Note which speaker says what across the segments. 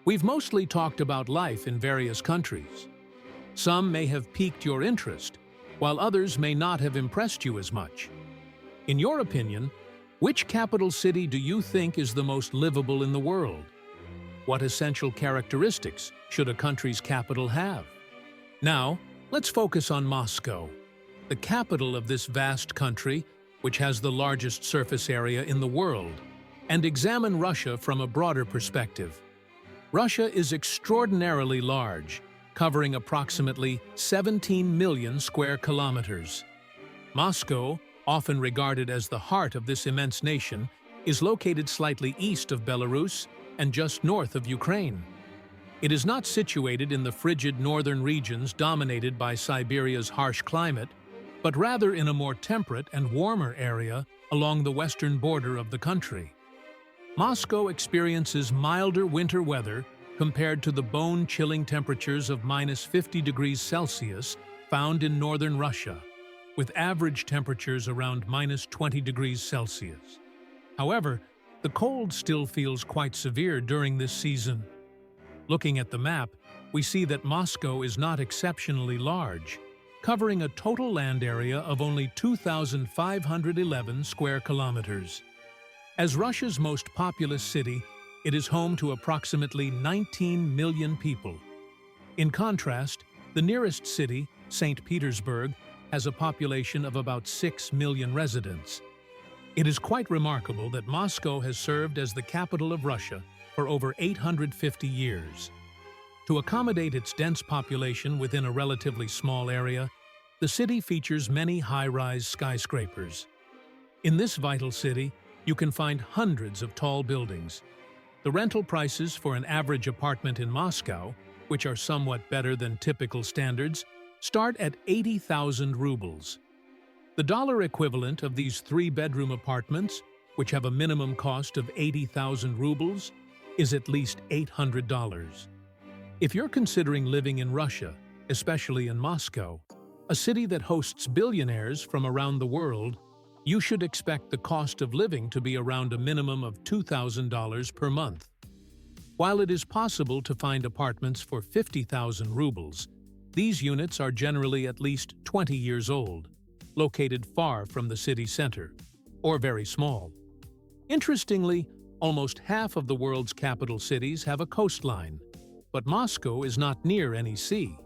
Speaker 1: We've mostly talked about life in various countries. Some may have piqued your interest, while others may not have impressed you as much. In your opinion, which capital city do you think is the most livable in the world? What essential characteristics should a country's capital have? Now, let's focus on Moscow, the capital of this vast country, which has the largest surface area in the world, and examine Russia from a broader perspective. Russia is extraordinarily large, covering approximately 17 million square kilometers. Moscow, often regarded as the heart of this immense nation, is located slightly east of Belarus and just north of Ukraine. It is not situated in the frigid northern regions dominated by Siberia's harsh climate, but rather in a more temperate and warmer area along the western border of the country. Moscow experiences milder winter weather compared to the bone-chilling temperatures of -50 degrees Celsius found in northern Russia, with average temperatures around -20 degrees Celsius. However, the cold still feels quite severe during this season. Looking at the map, we see that Moscow is not exceptionally large, covering a total land area of only 2,511 square kilometers. As Russia's most populous city, it is home to approximately 19 million people. In contrast, the nearest city, St. Petersburg, has a population of about 6 million residents. It is quite remarkable that Moscow has served as the capital of Russia for over 850 years. To accommodate its dense population within a relatively small area, the city features many high-rise skyscrapers. In this vital city, you can find hundreds of tall buildings. The rental prices for an average apartment in Moscow, which are somewhat better than typical standards, start at 80,000 rubles. The dollar equivalent of these three-bedroom apartments, which have a minimum cost of 80,000 rubles, is at least $800. If you're considering living in Russia, especially in Moscow, a city that hosts billionaires from around the world, you should expect the cost of living to be around a minimum of $2,000 per month. While it is possible to find apartments for 50,000 rubles, these units are generally at least 20 years old, located far from the city center, or very small. Interestingly, almost half of the world's capital cities have a coastline, but Moscow is not near any sea.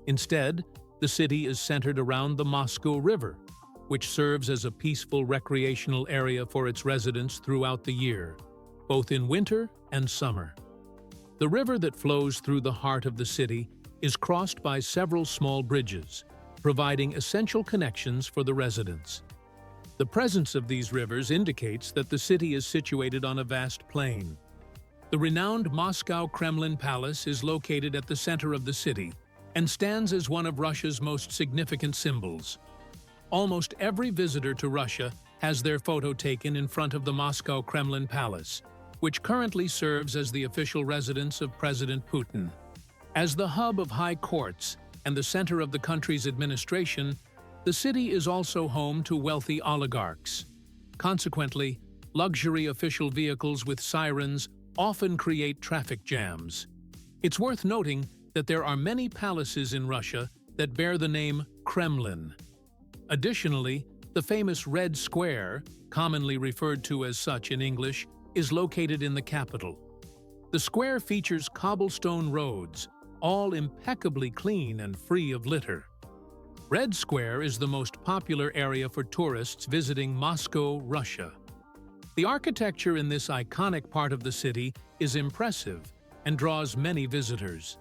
Speaker 1: Instead, the city is centered around the Moscow River, which serves as a peaceful recreational area for its residents throughout the year, both in winter and summer. The river that flows through the heart of the city is crossed by several small bridges, providing essential connections for the residents. The presence of these rivers indicates that the city is situated on a vast plain. The renowned Moscow Kremlin Palace is located at the center of the city and stands as one of Russia's most significant symbols. Almost every visitor to Russia has their photo taken in front of the Moscow Kremlin Palace, which currently serves as the official residence of President Putin. As the hub of high courts and the center of the country's administration, the city is also home to wealthy oligarchs. Consequently, luxury official vehicles with sirens often create traffic jams. It's worth noting that there are many palaces in Russia that bear the name Kremlin. Additionally, the famous Red Square, commonly referred to as such in English, is located in the capital. The square features cobblestone roads, all impeccably clean and free of litter. Red Square is the most popular area for tourists visiting Moscow, Russia. The architecture in this iconic part of the city is impressive and draws many visitors.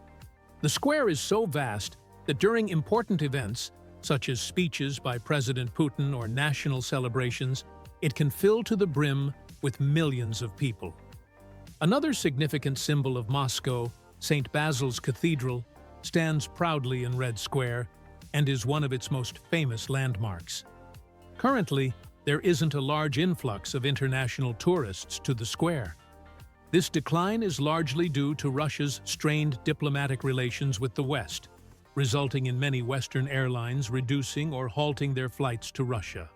Speaker 1: The square is so vast that during important events, such as speeches by President Putin or national celebrations, it can fill to the brim with millions of people. Another significant symbol of Moscow, St. Basil's Cathedral, stands proudly in Red Square and is one of its most famous landmarks. Currently, there isn't a large influx of international tourists to the square. This decline is largely due to Russia's strained diplomatic relations with the West, resulting in many Western airlines reducing or halting their flights to Russia.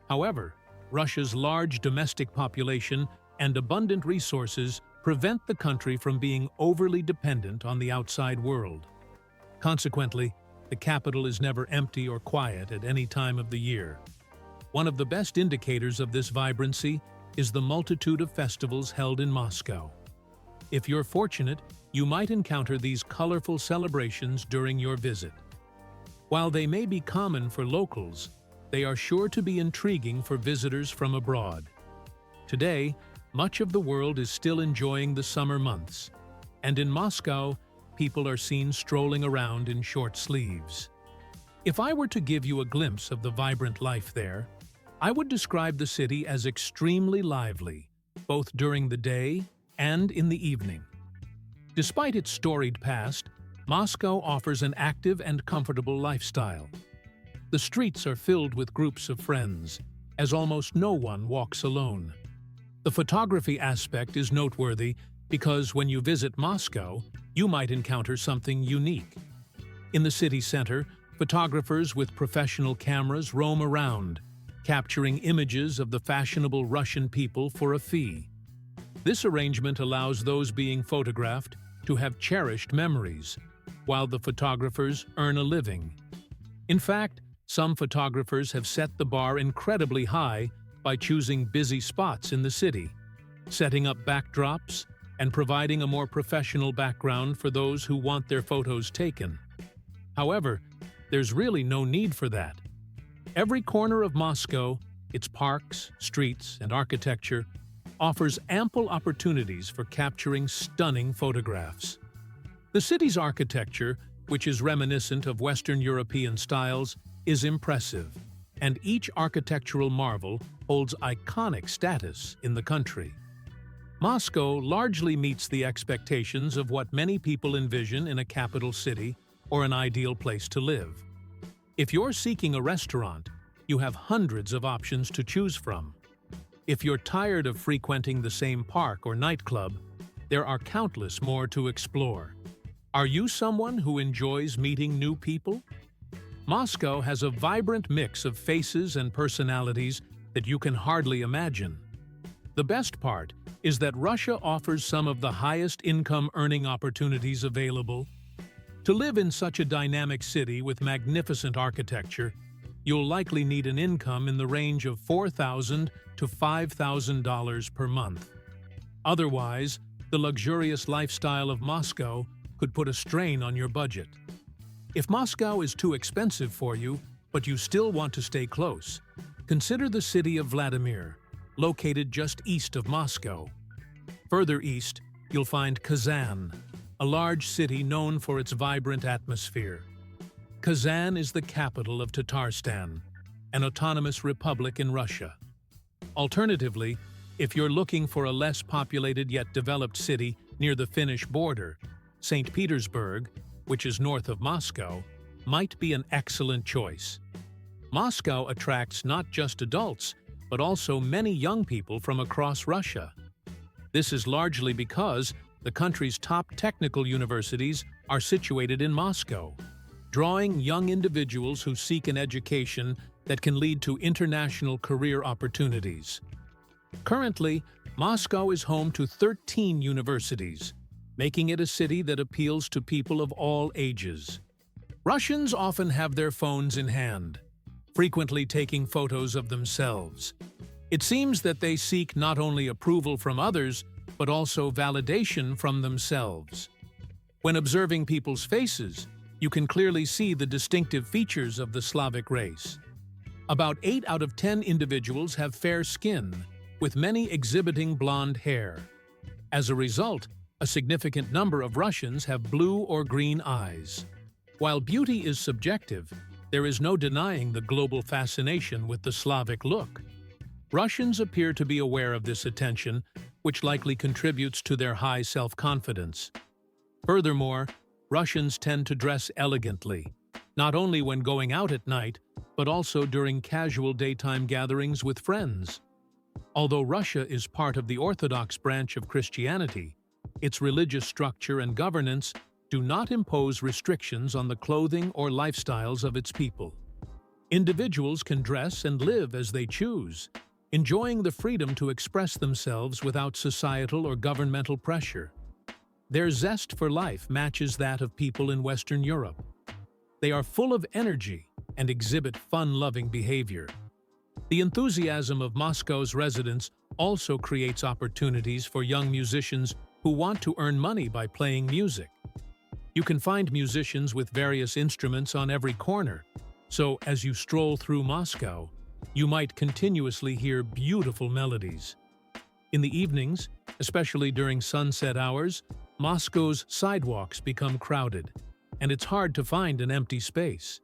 Speaker 1: However, Russia's large domestic population and abundant resources prevent the country from being overly dependent on the outside world. Consequently, the capital is never empty or quiet at any time of the year. One of the best indicators of this vibrancy is the multitude of festivals held in Moscow. If you're fortunate, you might encounter these colorful celebrations during your visit. While they may be common for locals, they are sure to be intriguing for visitors from abroad. Today, much of the world is still enjoying the summer months, and in Moscow, people are seen strolling around in short sleeves. If I were to give you a glimpse of the vibrant life there, I would describe the city as extremely lively, both during the day and in the evening. Despite its storied past, Moscow offers an active and comfortable lifestyle. The streets are filled with groups of friends, as almost no one walks alone. The photography aspect is noteworthy because when you visit Moscow, you might encounter something unique. In the city center, photographers with professional cameras roam around, capturing images of the fashionable Russian people for a fee. This arrangement allows those being photographed to have cherished memories, while the photographers earn a living. In fact, some photographers have set the bar incredibly high by choosing busy spots in the city, setting up backdrops, and providing a more professional background for those who want their photos taken. However, there's really no need for that. Every corner of Moscow, its parks, streets, and architecture, offers ample opportunities for capturing stunning photographs. The city's architecture, which is reminiscent of Western European styles, is impressive, and each architectural marvel holds iconic status in the country. Moscow largely meets the expectations of what many people envision in a capital city or an ideal place to live. If you're seeking a restaurant, you have hundreds of options to choose from. If you're tired of frequenting the same park or nightclub, there are countless more to explore. Are you someone who enjoys meeting new people? Moscow has a vibrant mix of faces and personalities that you can hardly imagine. The best part is that Russia offers some of the highest income-earning opportunities available. To live in such a dynamic city with magnificent architecture, you'll likely need an income in the range of $4,000 to $5,000 per month. Otherwise, the luxurious lifestyle of Moscow could put a strain on your budget. If Moscow is too expensive for you, but you still want to stay close, consider the city of Vladimir, located just east of Moscow. Further east, you'll find Kazan, a large city known for its vibrant atmosphere. Kazan is the capital of Tatarstan, an autonomous republic in Russia. Alternatively, if you're looking for a less populated yet developed city near the Finnish border, St. Petersburg, which is north of Moscow, might be an excellent choice. Moscow attracts not just adults, but also many young people from across Russia. This is largely because the country's top technical universities are situated in Moscow, drawing young individuals who seek an education that can lead to international career opportunities. Currently, Moscow is home to 13 universities, making it a city that appeals to people of all ages. Russians often have their phones in hand, frequently taking photos of themselves. It seems that they seek not only approval from others, but also validation from themselves. When observing people's faces, you can clearly see the distinctive features of the Slavic race. About 8 out of 10 individuals have fair skin, with many exhibiting blonde hair. As a result, a significant number of Russians have blue or green eyes. While beauty is subjective, there is no denying the global fascination with the Slavic look. Russians appear to be aware of this attention, which likely contributes to their high self-confidence. Furthermore, Russians tend to dress elegantly, not only when going out at night, but also during casual daytime gatherings with friends. Although Russia is part of the Orthodox branch of Christianity, its religious structure and governance do not impose restrictions on the clothing or lifestyles of its people. Individuals can dress and live as they choose, enjoying the freedom to express themselves without societal or governmental pressure. Their zest for life matches that of people in Western Europe. They are full of energy and exhibit fun-loving behavior. The enthusiasm of Moscow's residents also creates opportunities for young musicians who want to earn money by playing music. You can find musicians with various instruments on every corner, so as you stroll through Moscow, you might continuously hear beautiful melodies. In the evenings, especially during sunset hours, Moscow's sidewalks become crowded, and it's hard to find an empty space.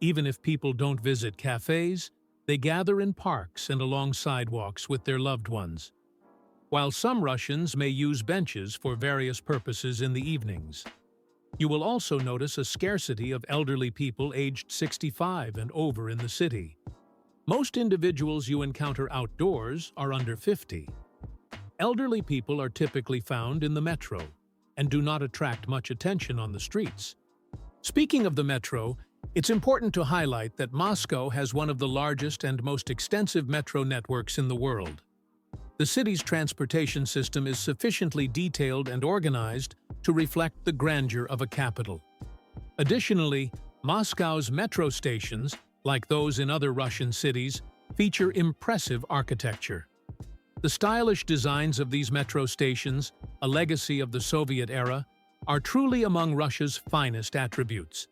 Speaker 1: Even if people don't visit cafes, they gather in parks and along sidewalks with their loved ones. While some Russians may use benches for various purposes in the evenings. You will also notice a scarcity of elderly people aged 65 and over in the city. Most individuals you encounter outdoors are under 50. Elderly people are typically found in the metro and do not attract much attention on the streets. Speaking of the metro, it's important to highlight that Moscow has one of the largest and most extensive metro networks in the world. The city's transportation system is sufficiently detailed and organized to reflect the grandeur of a capital. Additionally, Moscow's metro stations, like those in other Russian cities, feature impressive architecture. The stylish designs of these metro stations, a legacy of the Soviet era, are truly among Russia's finest attributes.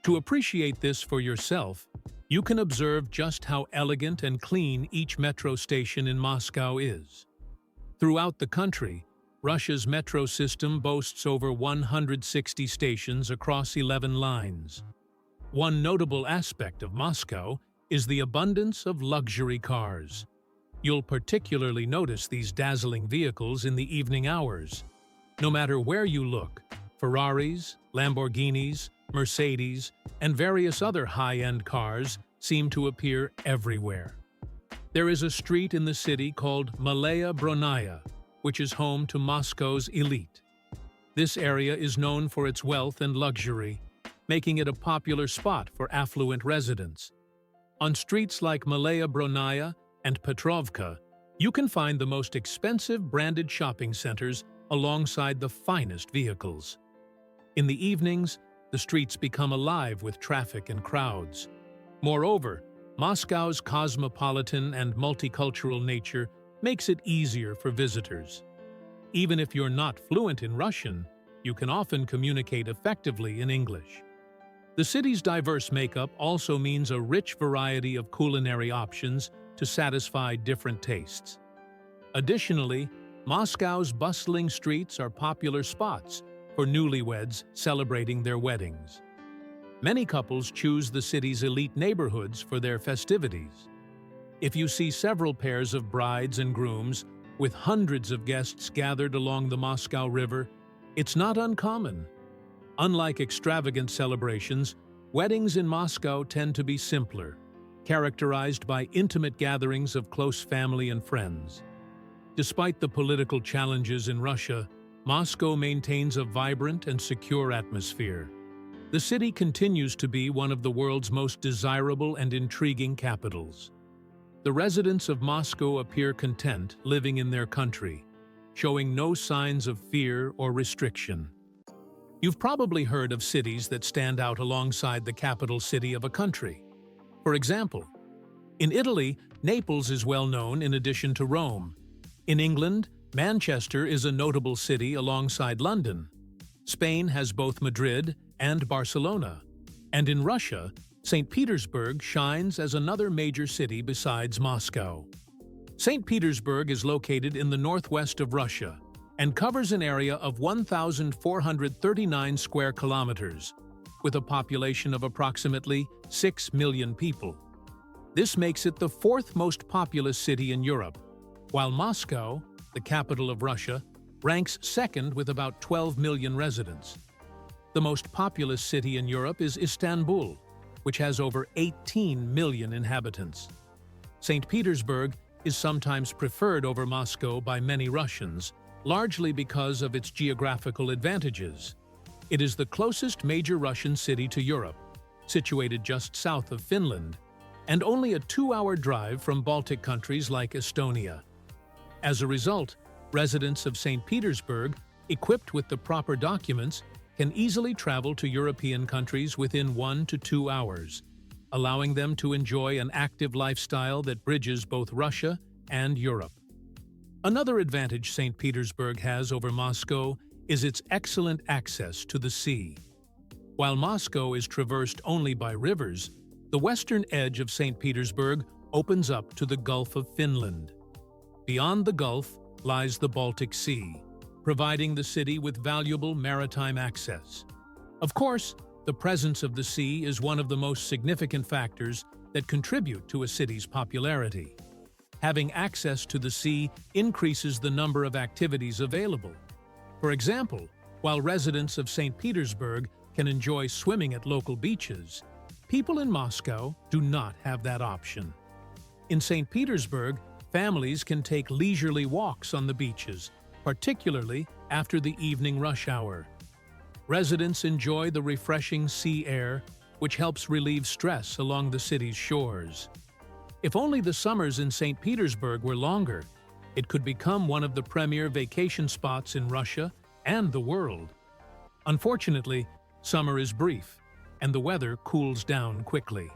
Speaker 1: To appreciate this for yourself, you can observe just how elegant and clean each metro station in Moscow is. Throughout the country, Russia's metro system boasts over 160 stations across 11 lines. One notable aspect of Moscow is the abundance of luxury cars. You'll particularly notice these dazzling vehicles in the evening hours. No matter where you look, Ferraris, Lamborghinis, Mercedes, and various other high-end cars seem to appear everywhere. There is a street in the city called Malaya Bronnaya, which is home to Moscow's elite. This area is known for its wealth and luxury, making it a popular spot for affluent residents. On streets like Malaya Bronnaya and Petrovka, you can find the most expensive branded shopping centers alongside the finest vehicles. In the evenings, the streets become alive with traffic and crowds. Moreover, Moscow's cosmopolitan and multicultural nature makes it easier for visitors. Even if you're not fluent in Russian, you can often communicate effectively in English. The city's diverse makeup also means a rich variety of culinary options to satisfy different tastes. Additionally, Moscow's bustling streets are popular spots for newlyweds celebrating their weddings. Many couples choose the city's elite neighborhoods for their festivities. If you see several pairs of brides and grooms with hundreds of guests gathered along the Moscow River, it's not uncommon. Unlike extravagant celebrations, weddings in Moscow tend to be simpler, characterized by intimate gatherings of close family and friends. Despite the political challenges in Russia, Moscow maintains a vibrant and secure atmosphere. The city continues to be one of the world's most desirable and intriguing capitals. The residents of Moscow appear content living in their country, showing no signs of fear or restriction. You've probably heard of cities that stand out alongside the capital city of a country. For example, in Italy, Naples is well known in addition to Rome. In England, Manchester is a notable city alongside London. Spain has both Madrid and Barcelona. And in Russia, St. Petersburg shines as another major city besides Moscow. St. Petersburg is located in the northwest of Russia and covers an area of 1,439 square kilometers, with a population of approximately 6 million people. This makes it the fourth most populous city in Europe, while Moscow, the capital of Russia, ranks second with about 12 million residents. The most populous city in Europe is Istanbul, which has over 18 million inhabitants. St. Petersburg is sometimes preferred over Moscow by many Russians, largely because of its geographical advantages. It is the closest major Russian city to Europe, situated just south of Finland, and only a 2-hour drive from Baltic countries like Estonia. As a result, residents of St. Petersburg, equipped with the proper documents, can easily travel to European countries within 1 to 2 hours, allowing them to enjoy an active lifestyle that bridges both Russia and Europe. Another advantage St. Petersburg has over Moscow is its excellent access to the sea. While Moscow is traversed only by rivers, the western edge of St. Petersburg opens up to the Gulf of Finland. Beyond the Gulf lies the Baltic Sea, providing the city with valuable maritime access. Of course, the presence of the sea is one of the most significant factors that contribute to a city's popularity. Having access to the sea increases the number of activities available. For example, while residents of St. Petersburg can enjoy swimming at local beaches, people in Moscow do not have that option. In St. Petersburg, families can take leisurely walks on the beaches, particularly after the evening rush hour. Residents enjoy the refreshing sea air, which helps relieve stress along the city's shores. If only the summers in St. Petersburg were longer, it could become one of the premier vacation spots in Russia and the world. Unfortunately, summer is brief, and the weather cools down quickly.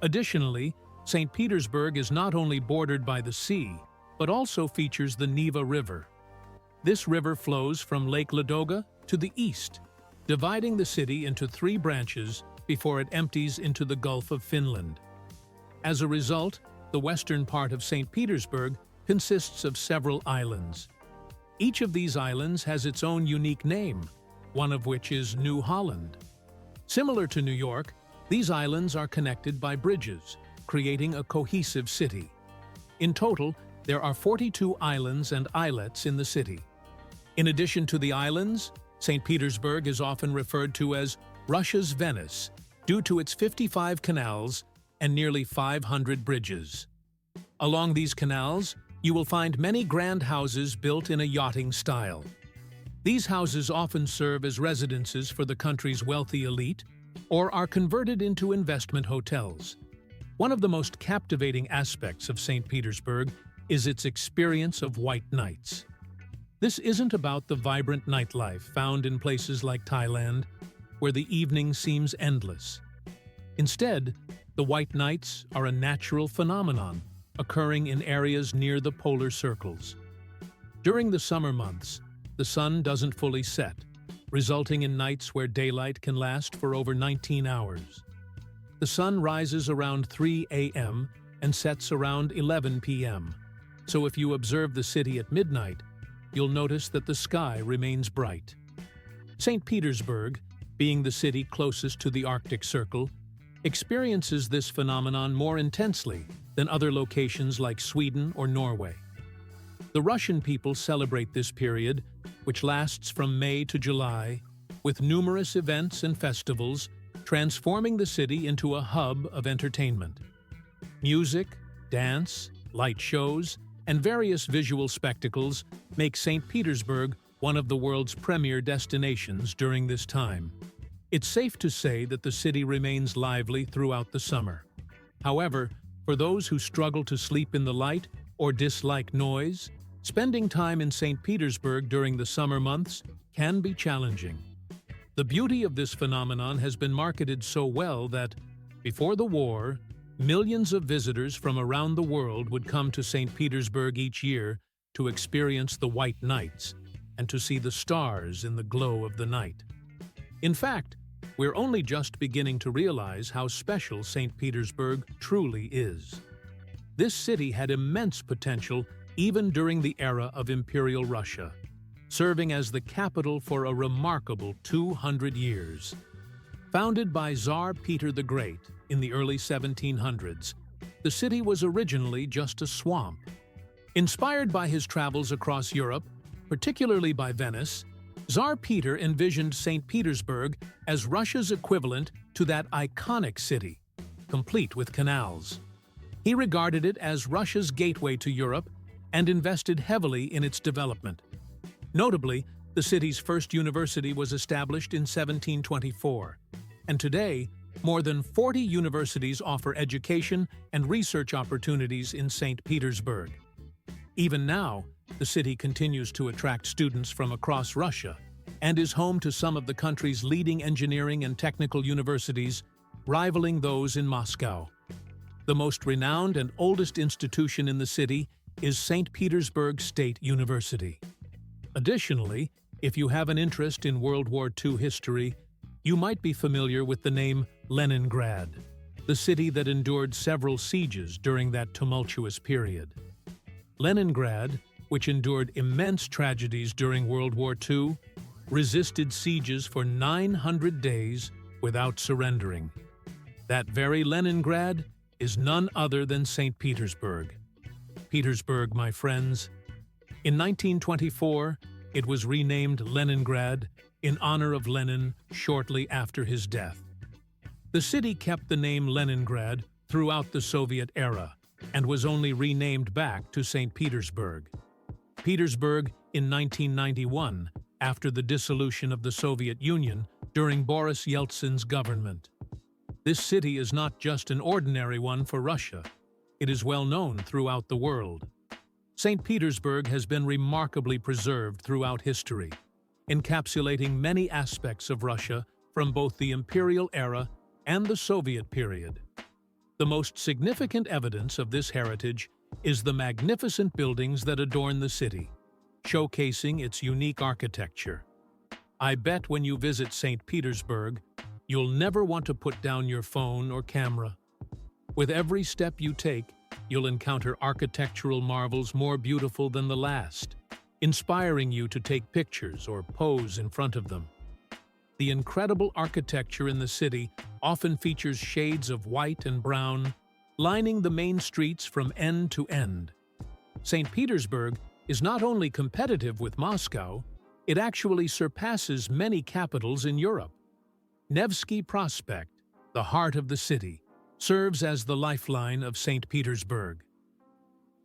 Speaker 1: Additionally, St. Petersburg is not only bordered by the sea, but also features the Neva River. This river flows from Lake Ladoga to the east, dividing the city into 3 branches before it empties into the Gulf of Finland. As a result, the western part of St. Petersburg consists of several islands. Each of these islands has its own unique name, one of which is New Holland. Similar to New York, these islands are connected by bridges, creating a cohesive city. In total, there are 42 islands and islets in the city. In addition to the islands, St. Petersburg is often referred to as Russia's Venice due to its 55 canals and nearly 500 bridges. Along these canals, you will find many grand houses built in a yachting style. These houses often serve as residences for the country's wealthy elite or are converted into investment hotels. One of the most captivating aspects of St. Petersburg is its experience of white nights. This isn't about the vibrant nightlife found in places like Thailand, where the evening seems endless. Instead, the white nights are a natural phenomenon occurring in areas near the polar circles. During the summer months, the sun doesn't fully set, resulting in nights where daylight can last for over 19 hours. The sun rises around 3 a.m. and sets around 11 p.m., so if you observe the city at midnight, you'll notice that the sky remains bright. St. Petersburg, being the city closest to the Arctic Circle, experiences this phenomenon more intensely than other locations like Sweden or Norway. The Russian people celebrate this period, which lasts from May to July, with numerous events and festivals, transforming the city into a hub of entertainment. Music, dance, light shows, and various visual spectacles make St. Petersburg one of the world's premier destinations during this time. It's safe to say that the city remains lively throughout the summer. However, for those who struggle to sleep in the light or dislike noise, spending time in St. Petersburg during the summer months can be challenging. The beauty of this phenomenon has been marketed so well that, before the war, millions of visitors from around the world would come to St. Petersburg each year to experience the white nights and to see the stars in the glow of the night. In fact, we're only just beginning to realize how special St. Petersburg truly is. This city had immense potential even during the era of Imperial Russia, serving as the capital for a remarkable 200 years. Founded by Tsar Peter the Great in the early 1700s, the city was originally just a swamp. Inspired by his travels across Europe, particularly by Venice, Tsar Peter envisioned St. Petersburg as Russia's equivalent to that iconic city, complete with canals. He regarded it as Russia's gateway to Europe and invested heavily in its development. Notably, the city's first university was established in 1724, and today More than 40 universities offer education and research opportunities in St. Petersburg. Even now, the city continues to attract students from across Russia and is home to some of the country's leading engineering and technical universities, rivaling those in Moscow. The most renowned and oldest institution in the city is St. Petersburg State University. Additionally, if you have an interest in World War II history, you might be familiar with the name Leningrad, the city that endured several sieges during that tumultuous period. Leningrad, which endured immense tragedies during World War II, resisted sieges for 900 days without surrendering. That very Leningrad is none other than St. Petersburg. Petersburg, my friends. In 1924, it was renamed Leningrad in honor of Lenin shortly after his death. The city kept the name Leningrad throughout the Soviet era and was only renamed back to St. Petersburg. Petersburg in 1991, after the dissolution of the Soviet Union during Boris Yeltsin's government. This city is not just an ordinary one for Russia. It is well known throughout the world. St. Petersburg has been remarkably preserved throughout history, encapsulating many aspects of Russia from both the Imperial era and the Soviet period. The most significant evidence of this heritage is the magnificent buildings that adorn the city, showcasing its unique architecture. I bet when you visit St. Petersburg, you'll never want to put down your phone or camera. With every step you take, you'll encounter architectural marvels more beautiful than the last, inspiring you to take pictures or pose in front of them. The incredible architecture in the city often features shades of white and brown, lining the main streets from end to end. St. Petersburg is not only competitive with Moscow, it actually surpasses many capitals in Europe. Nevsky Prospect, the heart of the city, serves as the lifeline of St. Petersburg.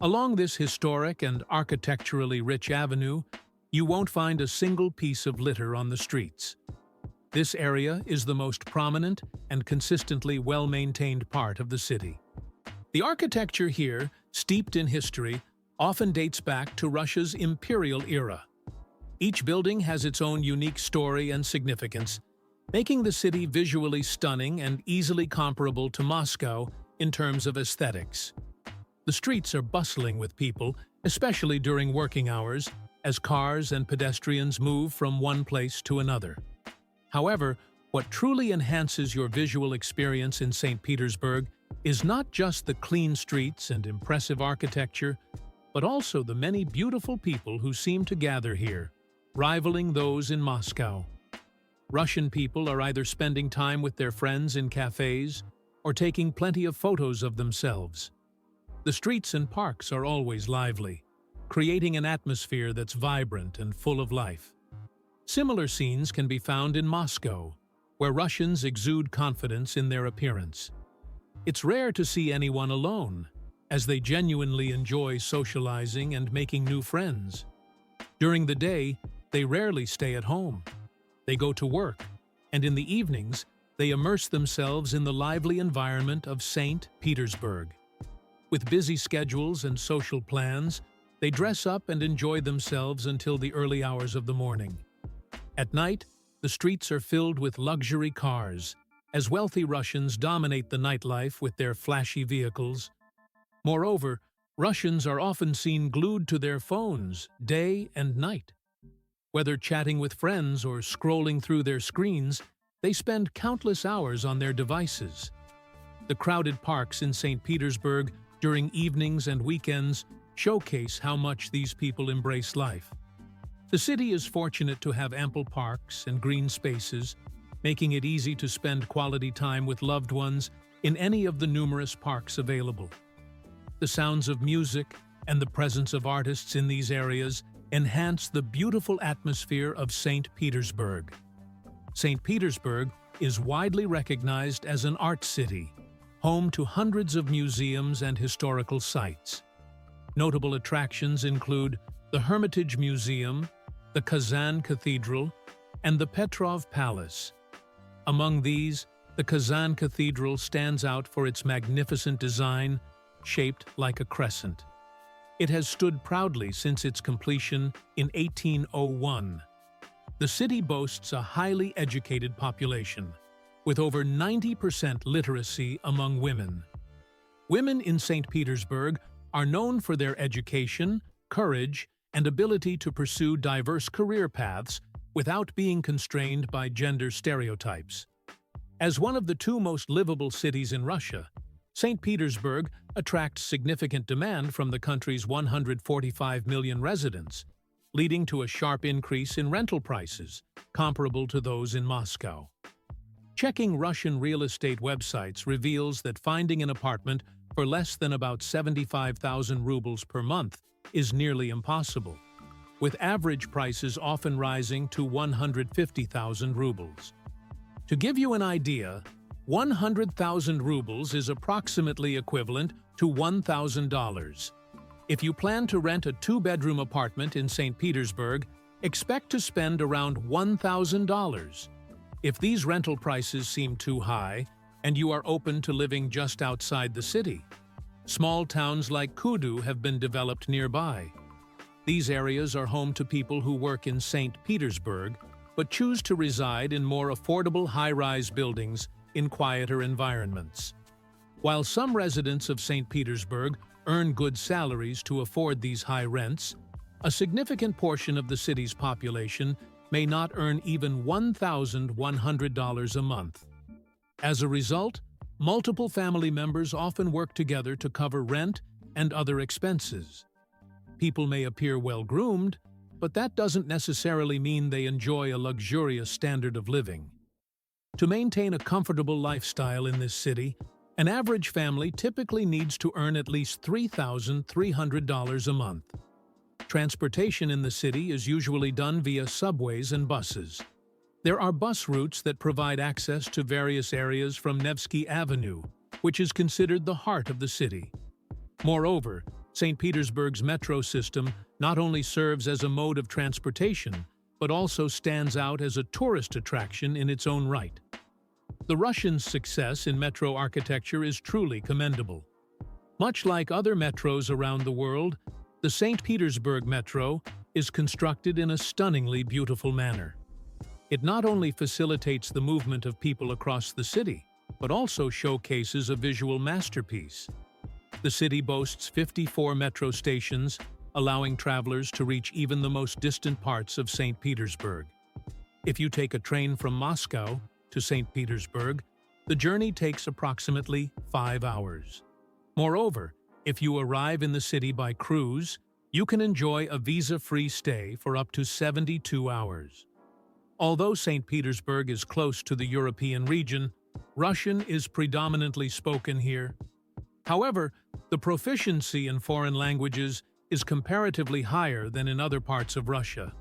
Speaker 1: Along this historic and architecturally rich avenue, you won't find a single piece of litter on the streets. This area is the most prominent and consistently well-maintained part of the city. The architecture here, steeped in history, often dates back to Russia's Imperial era. Each building has its own unique story and significance, making the city visually stunning and easily comparable to Moscow in terms of aesthetics. The streets are bustling with people, especially during working hours, as cars and pedestrians move from one place to another. However, what truly enhances your visual experience in St. Petersburg is not just the clean streets and impressive architecture, but also the many beautiful people who seem to gather here, rivaling those in Moscow. Russian people are either spending time with their friends in cafes or taking plenty of photos of themselves. The streets and parks are always lively, creating an atmosphere that's vibrant and full of life. Similar scenes can be found in Moscow, where Russians exude confidence in their appearance. It's rare to see anyone alone, as they genuinely enjoy socializing and making new friends. During the day, they rarely stay at home. They go to work, and in the evenings, they immerse themselves in the lively environment of St. Petersburg. With busy schedules and social plans, they dress up and enjoy themselves until the early hours of the morning. At night, the streets are filled with luxury cars, as wealthy Russians dominate the nightlife with their flashy vehicles. Moreover, Russians are often seen glued to their phones day and night. Whether chatting with friends or scrolling through their screens, they spend countless hours on their devices. The crowded parks in St. Petersburg during evenings and weekends showcase how much these people embrace life. The city is fortunate to have ample parks and green spaces, making it easy to spend quality time with loved ones in any of the numerous parks available. The sounds of music and the presence of artists in these areas enhance the beautiful atmosphere of St. Petersburg. St. Petersburg is widely recognized as an art city, home to hundreds of museums and historical sites. Notable attractions include the Hermitage Museum, the Kazan Cathedral, and the Petrov Palace. Among these, The Kazan Cathedral stands out for its magnificent design, shaped like a crescent. It has stood proudly since its completion in 1801. The city boasts a highly educated population, with over 90% literacy among women. Women in St. Petersburg are known for their education, courage, and ability to pursue diverse career paths without being constrained by gender stereotypes. As one of the two most livable cities in Russia, St. Petersburg attracts significant demand from the country's 145 million residents, leading to a sharp increase in rental prices, comparable to those in Moscow. Checking Russian real estate websites reveals that finding an apartment for less than about 75,000 rubles per month is nearly impossible, with average prices often rising to 150,000 rubles. To give you an idea, 100,000 rubles is approximately equivalent to $1,000. If you plan to rent a two-bedroom apartment in St. Petersburg, expect to spend around $1,000. If these rental prices seem too high, and you are open to living just outside the city, small towns like Kudu have been developed nearby. These areas are home to people who work in St. Petersburg, but choose to reside in more affordable high-rise buildings in quieter environments. While some residents of St. Petersburg earn good salaries to afford these high rents, a significant portion of the city's population may not earn even $1,100 a month. As a result, multiple family members often work together to cover rent and other expenses. People may appear well-groomed, but that doesn't necessarily mean they enjoy a luxurious standard of living. To maintain a comfortable lifestyle in this city, an average family typically needs to earn at least $3,300 a month. Transportation in the city is usually done via subways and buses. There are bus routes that provide access to various areas from Nevsky Avenue, which is considered the heart of the city. Moreover, St. Petersburg's metro system not only serves as a mode of transportation, but also stands out as a tourist attraction in its own right. The Russians' success in metro architecture is truly commendable. Much like other metros around the world, the St. Petersburg Metro is constructed in a stunningly beautiful manner. It not only facilitates the movement of people across the city, but also showcases a visual masterpiece. The city boasts 54 metro stations, allowing travelers to reach even the most distant parts of St. Petersburg. If you take a train from Moscow to St. Petersburg, the journey takes approximately 5 hours. Moreover, if you arrive in the city by cruise, you can enjoy a visa-free stay for up to 72 hours. Although St. Petersburg is close to the European region, Russian is predominantly spoken here. However, the proficiency in foreign languages is comparatively higher than in other parts of Russia.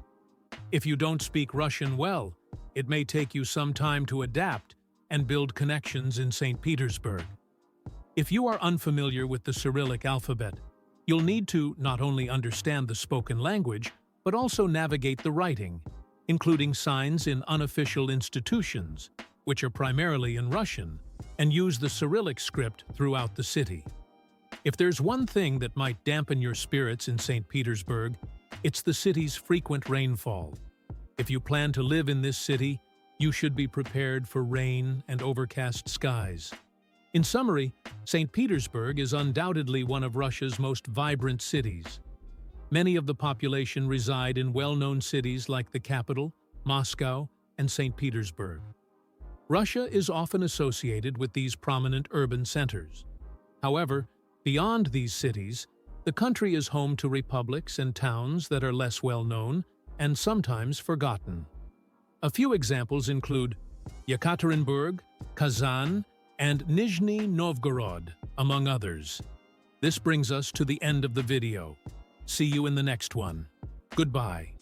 Speaker 1: If you don't speak Russian well, it may take you some time to adapt and build connections in St. Petersburg. If you are unfamiliar with the Cyrillic alphabet, you'll need to not only understand the spoken language, but also navigate the writing, including signs in unofficial institutions, which are primarily in Russian, and use the Cyrillic script throughout the city. If there's one thing that might dampen your spirits in St. Petersburg, it's the city's frequent rainfall. If you plan to live in this city, you should be prepared for rain and overcast skies. In summary, St. Petersburg is undoubtedly one of Russia's most vibrant cities. Many of the population reside in well-known cities like the capital, Moscow, and St. Petersburg. Russia is often associated with these prominent urban centers. However, beyond these cities, the country is home to republics and towns that are less well-known and sometimes forgotten. A few examples include Yekaterinburg, Kazan, and Nizhny Novgorod, among others. This brings us to the end of the video. See you in the next one. Goodbye.